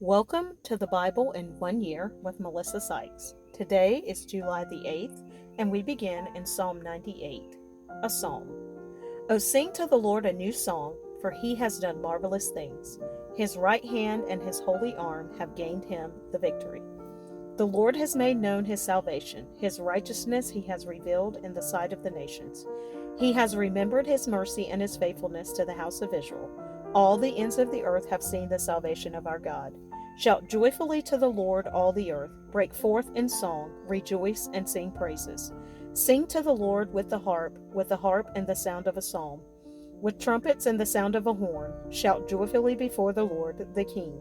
Welcome to the Bible in 1 Year with Melissa Sykes. Today is July the 8th, and we begin in Psalm 98, a psalm. O sing to the Lord a new song, for he has done marvelous things. His right hand and his holy arm have gained him the victory. The Lord has made known his salvation. His righteousness he has revealed in the sight of the nations. He has remembered his mercy and his faithfulness to the house of Israel. All the ends of the earth have seen the salvation of our God. Shout joyfully to the Lord, all the earth. Break forth in song, rejoice and sing praises. Sing to the Lord with the harp and the sound of a psalm. With trumpets and the sound of a horn, shout joyfully before the Lord, the King.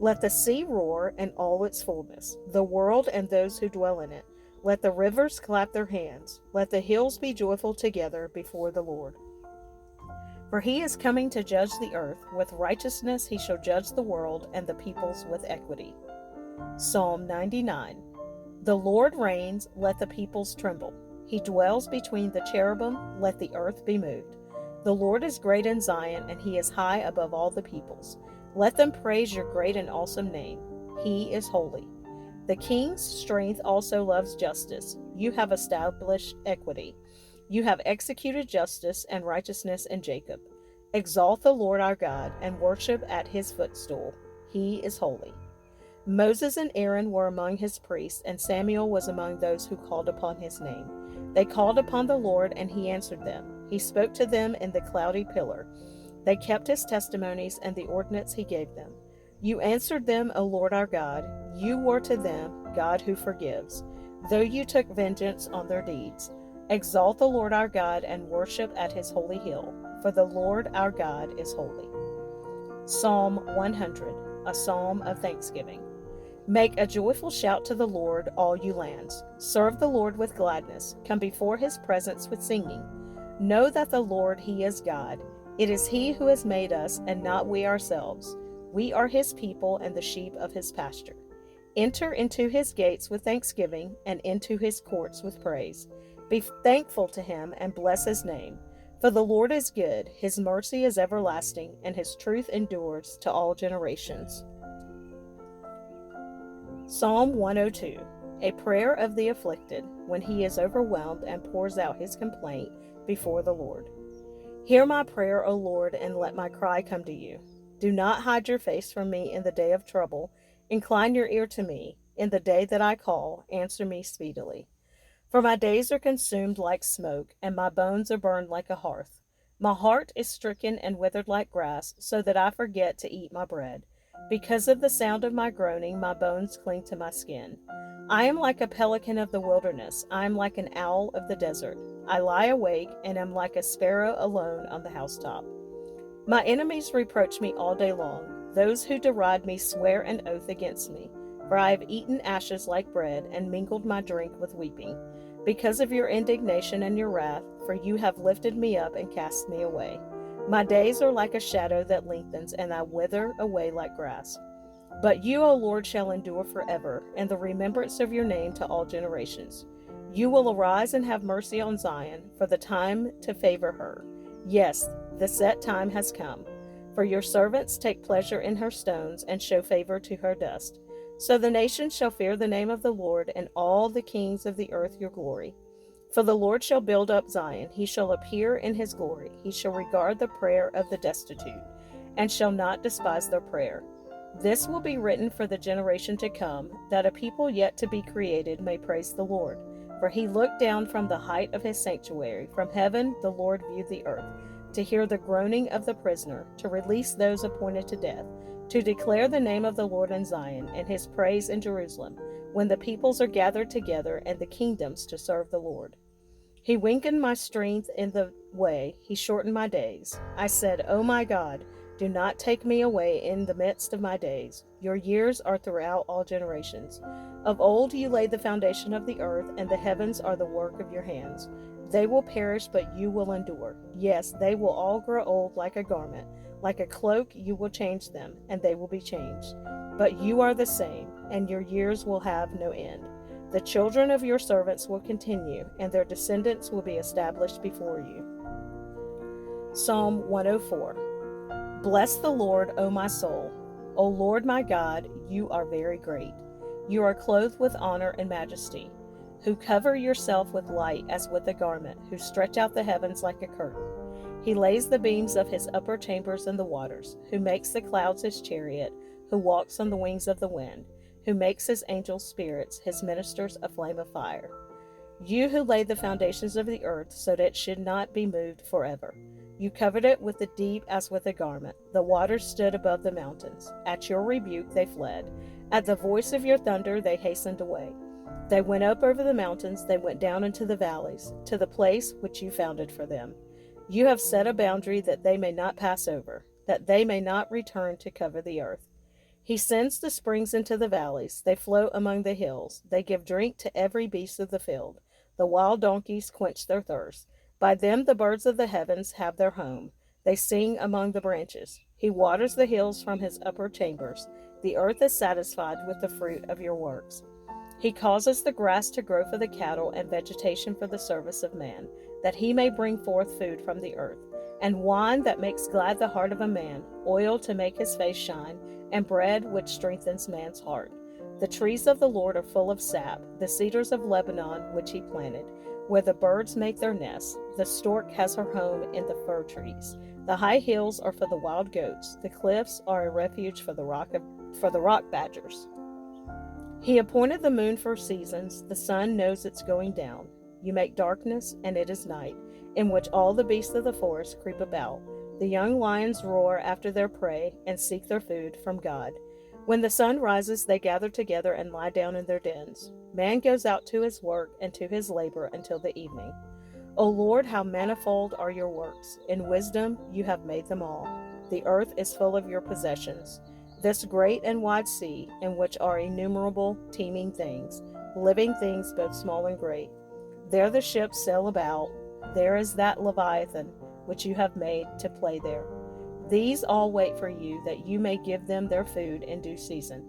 Let the sea roar and all its fullness, the world and those who dwell in it. Let the rivers clap their hands. Let the hills be joyful together before the Lord. For he is coming to judge the earth. With righteousness he shall judge the world and the peoples with equity. Psalm 99. The Lord reigns, let the peoples tremble. He dwells between the cherubim, let the earth be moved. The Lord is great in Zion, and he is high above all the peoples. Let them praise your great and awesome name. He is holy. The king's strength also loves justice. You have established equity. You have executed justice and righteousness in Jacob. Exalt the Lord our God and worship at his footstool. He is holy. Moses and Aaron were among his priests, and Samuel was among those who called upon his name. They called upon the Lord, and he answered them. He spoke to them in the cloudy pillar. They kept his testimonies and the ordinance he gave them. You answered them, O Lord our God. You were to them God who forgives, though you took vengeance on their deeds. Exalt the Lord our God and worship at his holy hill, for the Lord our God is holy. Psalm 100, a psalm of thanksgiving. Make a joyful shout to the Lord, all you lands. Serve the Lord with gladness. Come before his presence with singing. Know that the Lord, he is God. It is he who has made us, and not we ourselves. We are his people and the sheep of his pasture. Enter into his gates with thanksgiving, and into his courts with praise. Be thankful to him and bless his name. For the Lord is good, his mercy is everlasting, and his truth endures to all generations. Psalm 102, a prayer of the afflicted when he is overwhelmed and pours out his complaint before the Lord. Hear my prayer, O Lord, and let my cry come to you. Do not hide your face from me in the day of trouble. Incline your ear to me. In the day that I call, answer me speedily. For my days are consumed like smoke, and my bones are burned like a hearth. My heart is stricken and withered like grass, so that I forget to eat my bread. Because of the sound of my groaning, my bones cling to my skin. I am like a pelican of the wilderness. I am like an owl of the desert. I lie awake and am like a sparrow alone on the housetop. My enemies reproach me all day long. Those who deride me swear an oath against me. For I have eaten ashes like bread and mingled my drink with weeping. Because of your indignation and your wrath, for you have lifted me up and cast me away. My days are like a shadow that lengthens, and I wither away like grass. But you, O Lord, shall endure forever, and the remembrance of your name to all generations. You will arise and have mercy on Zion, for the time to favor her. Yes, the set time has come. For your servants take pleasure in her stones and show favor to her dust. So the nations shall fear the name of the Lord, and all the kings of the earth your glory. For the Lord shall build up Zion, he shall appear in his glory. He shall regard the prayer of the destitute, and shall not despise their prayer. This will be written for the generation to come, that a people yet to be created may praise the Lord. For he looked down from the height of his sanctuary. From heaven the Lord viewed the earth, to hear the groaning of the prisoner, to release those appointed to death, to declare the name of the Lord in Zion, and his praise in Jerusalem, when the peoples are gathered together, and the kingdoms to serve the Lord. He weakened my strength in the way, he shortened my days. I said, O my God, do not take me away in the midst of my days. Your years are throughout all generations. Of old you laid the foundation of the earth, and the heavens are the work of your hands. They will perish, but you will endure. Yes, they will all grow old like a garment. Like a cloak you will change them, and they will be changed. But you are the same, and your years will have no end. The children of your servants will continue, and their descendants will be established before you. Psalm 104. Bless the Lord, O my soul. O Lord my God, you are very great. You are clothed with honor and majesty, who cover yourself with light as with a garment, who stretch out the heavens like a curtain. He lays the beams of his upper chambers in the waters, who makes the clouds his chariot, who walks on the wings of the wind, who makes his angels spirits, his ministers a flame of fire. You who laid the foundations of the earth so that it should not be moved forever. You covered it with the deep as with a garment. The waters stood above the mountains. At your rebuke they fled. At the voice of your thunder they hastened away. They went up over the mountains, they went down into the valleys, to the place which you founded for them. You have set a boundary that they may not pass over, that they may not return to cover the earth. He sends the springs into the valleys, they float among the hills, they give drink to every beast of the field. The wild donkeys quench their thirst. By them the birds of the heavens have their home. They sing among the branches. He waters the hills from his upper chambers. The earth is satisfied with the fruit of your works. He causes the grass to grow for the cattle and vegetation for the service of man, that he may bring forth food from the earth, and wine that makes glad the heart of a man, oil to make his face shine, and bread which strengthens man's heart. The trees of the Lord are full of sap, the cedars of Lebanon which he planted, where the birds make their nests. The stork has her home in the fir trees. The high hills are for the wild goats, the cliffs are a refuge for the rock badgers. He appointed the moon for seasons, the sun knows its going down. You make darkness, and it is night, in which all the beasts of the forest creep about. The young lions roar after their prey and seek their food from God. When the sun rises, they gather together and lie down in their dens. Man goes out to his work and to his labor until the evening. O Lord, how manifold are your works! In wisdom you have made them all. The earth is full of your possessions. This great and wide sea, in which are innumerable teeming things, living things both small and great. There the ships sail about. There is that Leviathan, which you have made to play there. These all wait for you, that you may give them their food in due season.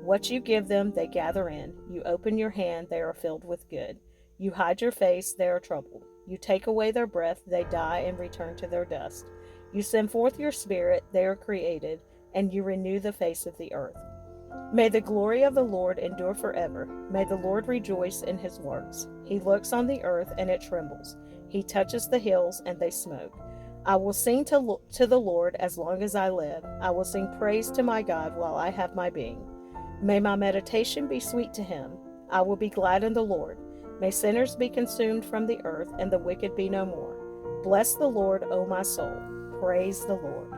What you give them, they gather in. You open your hand, they are filled with good. You hide your face, they are troubled. You take away their breath, they die and return to their dust. You send forth your spirit, they are created, and you renew the face of the earth. May the glory of the Lord endure forever. May the Lord rejoice in his works. He looks on the earth, and it trembles. He touches the hills, and they smoke. I will sing to the Lord as long as I live. I will sing praise to my God while I have my being. May my meditation be sweet to him. I will be glad in the Lord. May sinners be consumed from the earth, and the wicked be no more. Bless the Lord, O my soul. Praise the Lord.